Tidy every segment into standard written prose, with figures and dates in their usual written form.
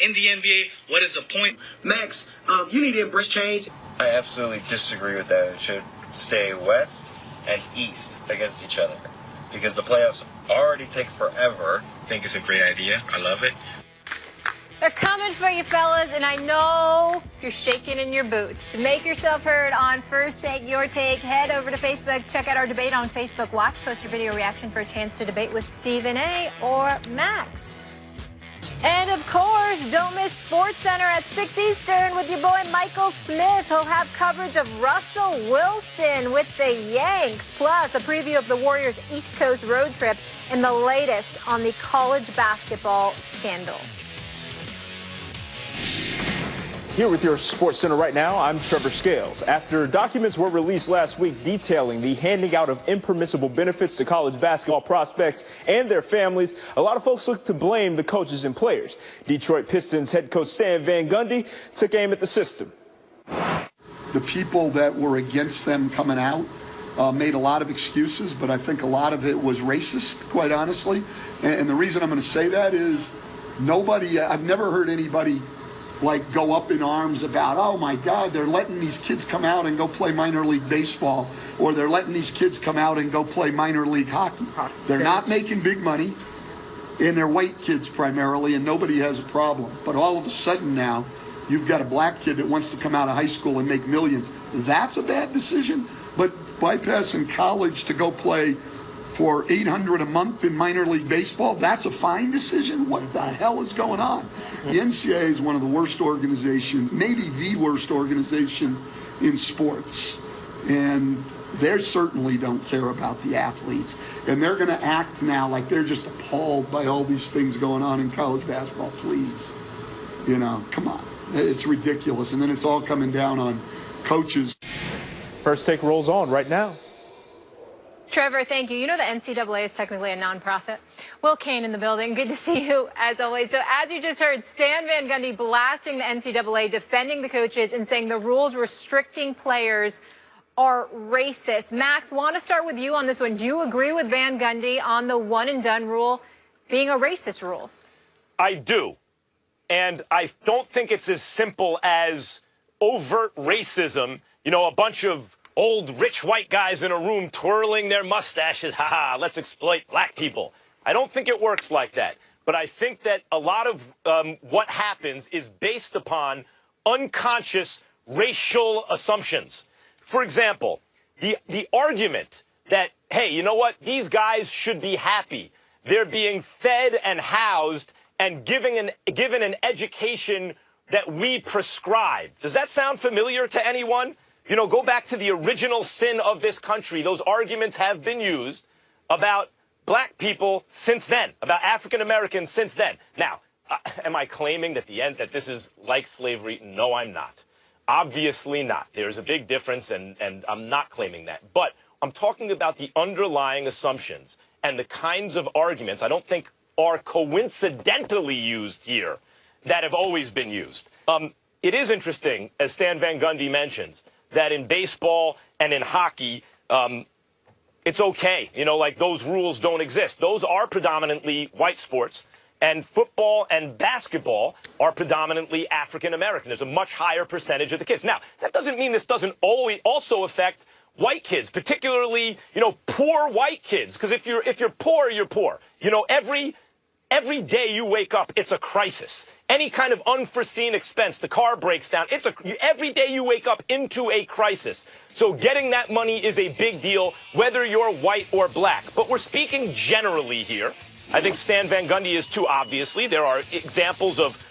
in the NBA. What is the point? Max, you need to embrace change. I absolutely disagree with that. It should stay West and East against each other because the playoffs already take forever. I think it's a great idea. I love it. They're coming for you, fellas, and I know you're shaking in your boots. Make yourself heard on First Take, Your Take. Head over to Facebook. Check out our debate on Facebook Watch. Post your video reaction for a chance to debate with Stephen A. or Max. And, of course, don't miss SportsCenter at 6 Eastern with your boy Michael Smith. He'll have coverage of Russell Wilson with the Yanks, plus a preview of the Warriors' East Coast road trip and the latest on the college basketball scandal. Here with your SportsCenter right now, I'm Trevor Scales. After documents were released last week detailing the handing out of impermissible benefits to college basketball prospects and their families, a lot of folks look to blame the coaches and players. Detroit Pistons head coach Stan Van Gundy took aim at the system. The people that were against them coming out made a lot of excuses, but I think a lot of it was racist, quite honestly. And the reason I'm going to say that is I've never heard anybody like go up in arms about, oh my God, they're letting these kids come out and go play minor league baseball, or they're letting these kids come out and go play minor league hockey. They're not making big money, and they're white kids primarily, and nobody has a problem. But all of a sudden now, you've got a black kid that wants to come out of high school and make millions. That's a bad decision, but bypassing college to go play for $800 a month in minor league baseball, that's a fine decision? What the hell is going on? The NCAA is one of the worst organizations, maybe the worst organization in sports. And they certainly don't care about the athletes. And they're going to act now like they're just appalled by all these things going on in college basketball. Please, come on. It's ridiculous. And then it's all coming down on coaches. First Take rolls on right now. Trevor, thank you. You know the NCAA is technically a nonprofit. Will Kane in the building. Good to see you, as always. So as you just heard, Stan Van Gundy blasting the NCAA, defending the coaches, and saying the rules restricting players are racist. Max, want to start with you on this one. Do you agree with Van Gundy on the one-and-done rule being a racist rule? I do. And I don't think it's as simple as overt racism, a bunch of old rich white guys in a room twirling their mustaches. Ha, let's exploit black people. I don't think it works like that. But I think that a lot of what happens is based upon unconscious racial assumptions. For example, the argument that, hey, you know what? These guys should be happy. They're being fed and housed and given an education that we prescribe. Does that sound familiar to anyone? Go back to the original sin of this country. Those arguments have been used about black people since then, about African Americans since then. Now, am I claiming that that this is like slavery? No, I'm not. Obviously not. There's a big difference, and I'm not claiming that. But I'm talking about the underlying assumptions and the kinds of arguments I don't think are coincidentally used here that have always been used. It is interesting, as Stan Van Gundy mentions, that in baseball and in hockey, it's okay. Like those rules don't exist. Those are predominantly white sports. And football and basketball are predominantly African American. There's a much higher percentage of the kids. Now, that doesn't mean this doesn't always also affect white kids, particularly, poor white kids. Because if you're poor, you're poor. Every day you wake up, it's a crisis. Any kind of unforeseen expense, the car breaks down. Every day you wake up into a crisis. So getting that money is a big deal, whether you're white or black. But we're speaking generally here. I think Stan Van Gundy is too, obviously. There are examples of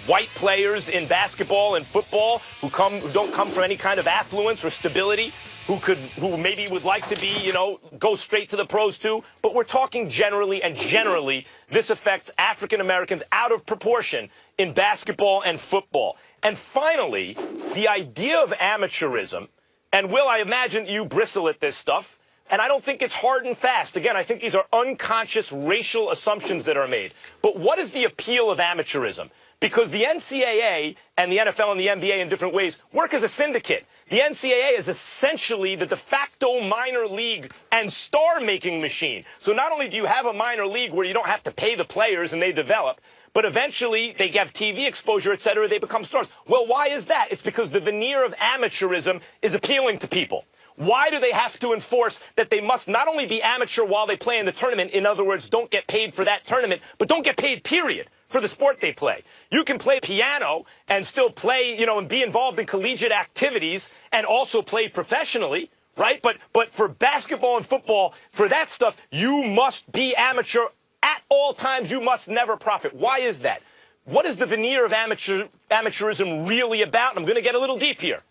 white players in basketball and football who don't come from any kind of affluence or stability, who maybe would like to be, go straight to the pros too. But we're talking generally, and generally, this affects African Americans out of proportion in basketball and football. And finally, the idea of amateurism, and Will, I imagine you bristle at this stuff, and I don't think it's hard and fast. Again, I think these are unconscious racial assumptions that are made. But what is the appeal of amateurism? Because the NCAA and the NFL and the NBA in different ways work as a syndicate. The NCAA is essentially the de facto minor league and star-making machine. So not only do you have a minor league where you don't have to pay the players and they develop, but eventually they have TV exposure, et cetera, they become stars. Well, why is that? It's because the veneer of amateurism is appealing to people. Why do they have to enforce that they must not only be amateur while they play in the tournament, in other words, don't get paid for that tournament, but don't get paid, period, for the sport they play? You can play piano and still play, and be involved in collegiate activities and also play professionally, right? But for basketball and football, for that stuff, you must be amateur at all times. You must never profit. Why is that? What is the veneer of amateurism really about? And I'm going to get a little deep here.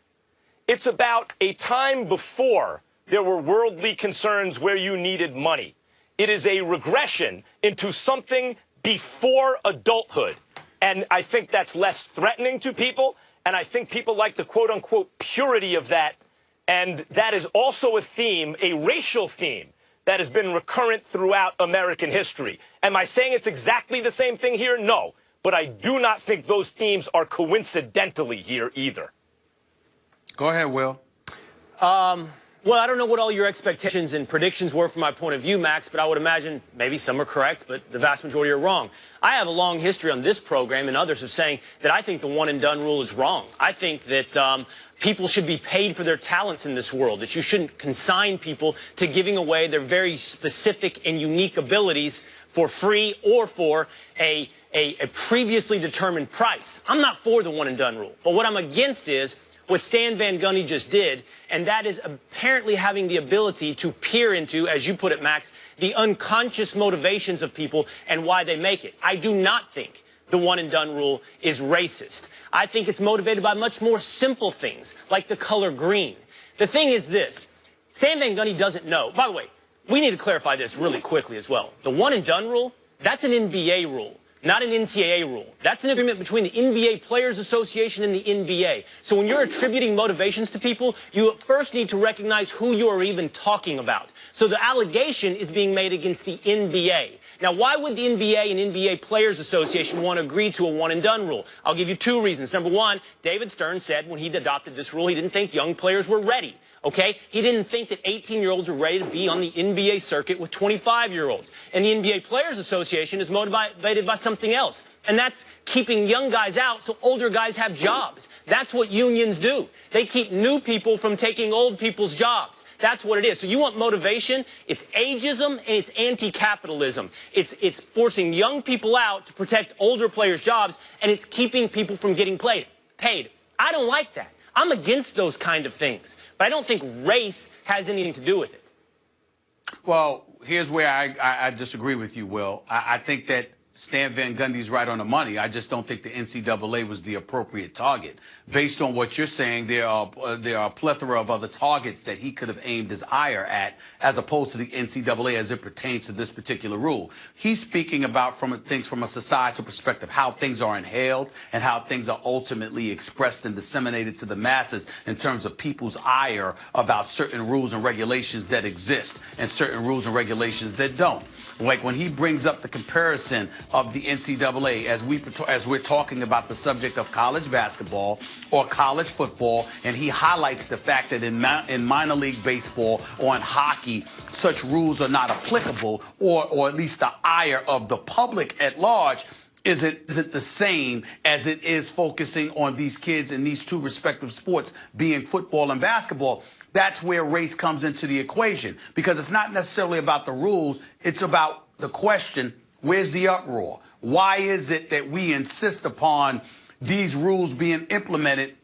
It's about a time before there were worldly concerns where you needed money. It is a regression into something before adulthood. And I think that's less threatening to people. And I think people like the quote-unquote purity of that. And that is also a theme, a racial theme, that has been recurrent throughout American history. Am I saying it's exactly the same thing here? No. But I do not think those themes are coincidentally here either. Go ahead, Will. Well, I don't know what all your expectations and predictions were from my point of view, Max, but I would imagine maybe some are correct, but the vast majority are wrong. I have a long history on this program and others of saying that I think the one-and-done rule is wrong. I think that people should be paid for their talents in this world, that you shouldn't consign people to giving away their very specific and unique abilities for free or for a previously determined price. I'm not for the one-and-done rule, but what I'm against is what Stan Van Gundy just did, and that is apparently having the ability to peer into, as you put it, Max, the unconscious motivations of people and why they make it. I do not think the one-and-done rule is racist. I think it's motivated by much more simple things, like the color green. The thing is this, Stan Van Gundy doesn't know. By the way, we need to clarify this really quickly as well. The one-and-done rule, that's an NBA rule, not an NCAA rule. That's an agreement between the NBA Players Association and the NBA. So when you're attributing motivations to people, you first need to recognize who you are even talking about. So the allegation is being made against the NBA. Now, why would the NBA and NBA Players Association want to agree to a one-and-done rule? I'll give you two reasons. Number one, David Stern said when he adopted this rule, he didn't think young players were ready. Okay? He didn't think that 18-year-olds were ready to be on the NBA circuit with 25-year-olds. And the NBA Players Association is motivated by something else. And that's keeping young guys out so older guys have jobs. That's what unions do. They keep new people from taking old people's jobs. That's what it is. So you want motivation? It's ageism and it's anti-capitalism. It's forcing young people out to protect older players' jobs, and it's keeping people from getting paid. I don't like that. I'm against those kind of things, but I don't think race has anything to do with it. Well, here's where I disagree with you, Will. I think that Stan Van Gundy's right on the money. I just don't think the NCAA was the appropriate target. Based on what you're saying, there are a plethora of other targets that he could have aimed his ire at, as opposed to the NCAA as it pertains to this particular rule. He's speaking about things from a societal perspective, how things are inhaled and how things are ultimately expressed and disseminated to the masses in terms of people's ire about certain rules and regulations that exist and certain rules and regulations that don't. Like when he brings up the comparison of the NCAA as we're talking about the subject of college basketball or college football, and he highlights the fact that in minor league baseball or in hockey, such rules are not applicable, or at least the ire of the public at large isn't the same as it is focusing on these kids in these two respective sports, being football and basketball. That's where race comes into the equation, because it's not necessarily about the rules. It's about the question, where's the uproar? Why is it that we insist upon these rules being implemented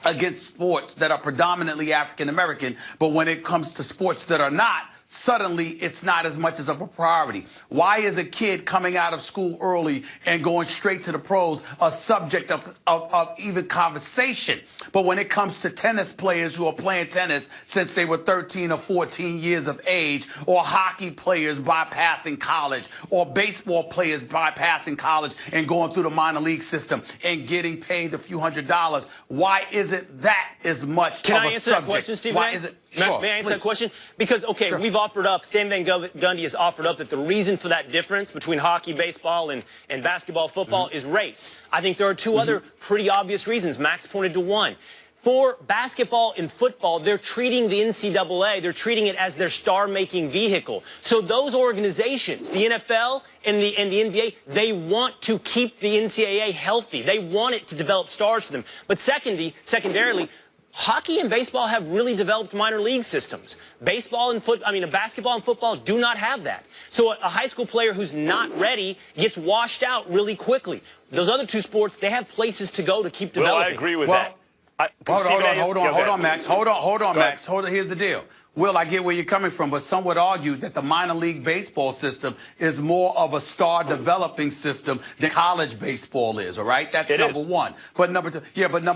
against sports that are predominantly African American, but when it comes to sports that are not, suddenly it's not as much as of a priority? Why is a kid coming out of school early and going straight to the pros a subject of even conversation? But when it comes to tennis players who are playing tennis since they were 13 or 14 years of age, or hockey players bypassing college, or baseball players bypassing college and going through the minor league system and getting paid a few $100s, why isn't that as much Can of I a answer subject? that question, Stephen? Why is it? Sure, may I answer please. that question? Because, okay, Sure. we've offered up, Stan Van Gundy has offered up that the reason for that difference between hockey, baseball, and basketball, football is race. I think there are two other pretty obvious reasons. Max pointed to one. For basketball and football, they're treating the NCAA, they're treating it as their star-making vehicle. So those organizations, the NFL and the NBA, they want to keep the NCAA healthy. They want it to develop stars for them. But secondarily, hockey and baseball have really developed minor league systems. Basketball and football do not have that. So a high school player who's not ready gets washed out really quickly. Those other two sports, they have places to go to keep developing. Well, I agree with that. Hold on, Max. Hold on, Max. Here's the deal. Will, I get where you're coming from, but some would argue that the minor league baseball system is more of a star developing system than college baseball is, all right? That's number one. But number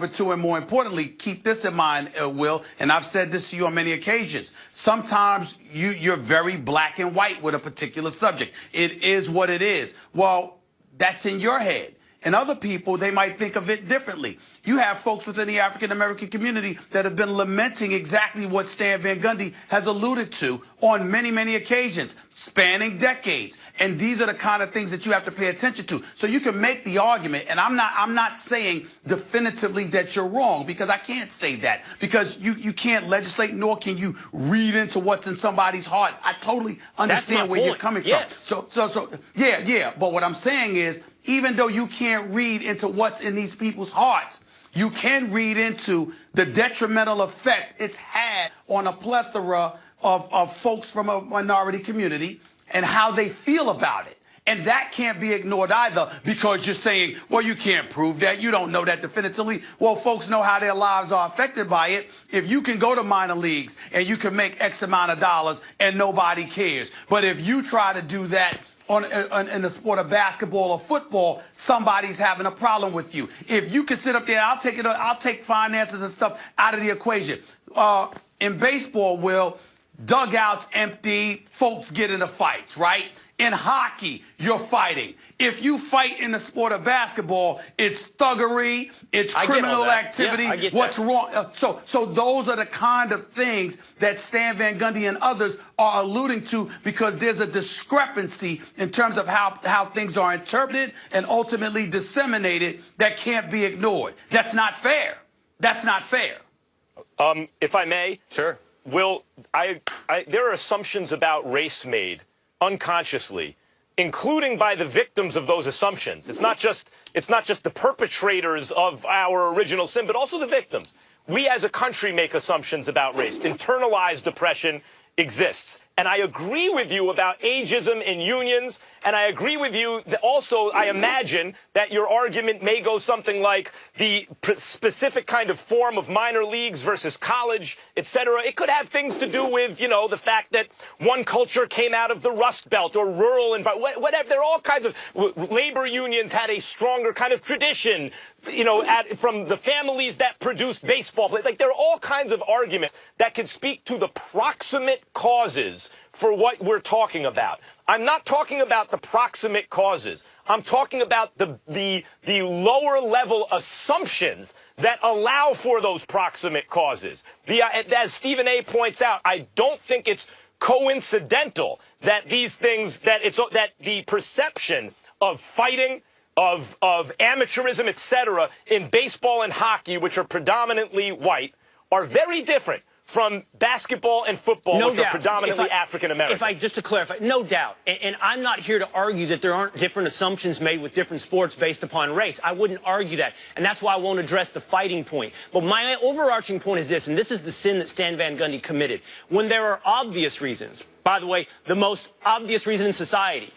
two, and more importantly, keep this in mind, Will, and I've said this to you on many occasions. Sometimes you're very black and white with a particular subject. It is what it is. Well, that's in your head. And other people, they might think of it differently. You have folks within the African-American community that have been lamenting exactly what Stan Van Gundy has alluded to on many, many occasions, spanning decades. And these are the kind of things that you have to pay attention to. So you can make the argument, and I'm not saying definitively that you're wrong, because I can't say that, because you can't legislate, nor can you read into what's in somebody's heart. I totally understand where you're coming from. So yeah. But what I'm saying is, even though you can't read into what's in these people's hearts, you can read into the detrimental effect it's had on a plethora of folks from a minority community and how they feel about it. And that can't be ignored either, because you're saying, well, you can't prove that. You don't know that definitively. Well, folks know how their lives are affected by it. If you can go to minor leagues and you can make X amount of dollars and nobody cares. But if you try to do that in the sport of basketball or football, somebody's having a problem with you. If you can sit up there, I'll take finances and stuff out of the equation. In baseball, Will, dugouts empty, folks get into fights, right? In hockey, you're fighting. If you fight in the sport of basketball, it's thuggery, it's criminal activity. Yeah, I get what's wrong? So those are the kind of things that Stan Van Gundy and others are alluding to, because there's a discrepancy in terms of how things are interpreted and ultimately disseminated that can't be ignored. That's not fair. That's not fair. If I may, sure. Will, there are assumptions about race made unconsciously, including by the victims of those assumptions. It's not just the perpetrators of our original sin, but also the victims. We as a country make assumptions about race. Internalized oppression exists. And I agree with you about ageism in unions, and I agree with you that also I imagine that your argument may go something like the specific kind of form of minor leagues versus college, etc. It could have things to do with, the fact that one culture came out of the Rust Belt or rural environment, whatever. There are all kinds of labor unions had a stronger kind of tradition, from the families that produced baseball players. Like, there are all kinds of arguments that could speak to the proximate causes for what we're talking about. I'm not talking about the proximate causes. I'm talking about the lower level assumptions that allow for those proximate causes. As Stephen A. points out, I don't think it's coincidental that these things, that the perception of fighting, of amateurism, etc., in baseball and hockey, which are predominantly white, are very different from basketball and football, which are predominantly African-American. Just to clarify, no doubt. And I'm not here to argue that there aren't different assumptions made with different sports based upon race. I wouldn't argue that. And that's why I won't address the fighting point. But my overarching point is this, and this is the sin that Stan Van Gundy committed. When there are obvious reasons, by the way, the most obvious reason in society,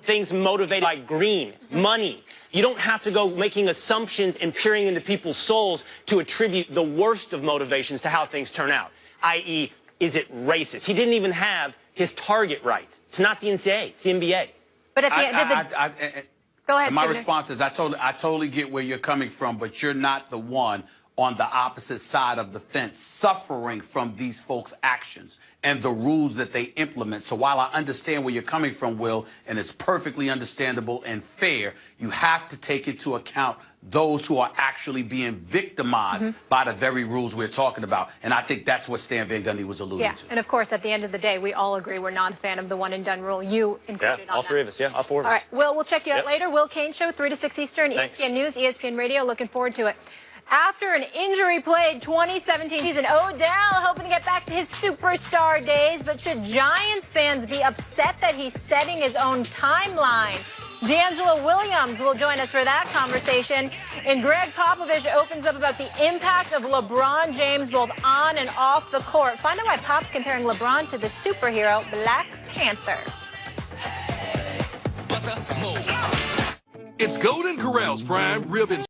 things motivated by greed, money. You don't have to go making assumptions and peering into people's souls to attribute the worst of motivations to how things turn out, i.e., is it racist? He didn't even have his target right. It's not the NCAA, it's the NBA. But at the end of the... Go ahead, my response is I totally get where you're coming from, but you're not the one on the opposite side of the fence suffering from these folks' actions and the rules that they implement. So while I understand where you're coming from, Will, and it's perfectly understandable and fair, you have to take into account those who are actually being victimized by the very rules we're talking about. And I think that's what Stan Van Gundy was alluding to. And of course, at the end of the day, we all agree we're not a fan of the one and done rule. You included all three of us. Yeah, all four of us. All right, Will, we'll check you out later. Will Kane Show, 3 to 6 Eastern, ESPN News, ESPN Radio. Looking forward to it. After an injury-plagued 2017 season, Odell hoping to get back to his superstar days, but should Giants fans be upset that he's setting his own timeline? D'Angelo Williams will join us for that conversation. And Greg Popovich opens up about the impact of LeBron James both on and off the court. Find out why Pop's comparing LeBron to the superhero Black Panther. It's Golden Corral's prime rib and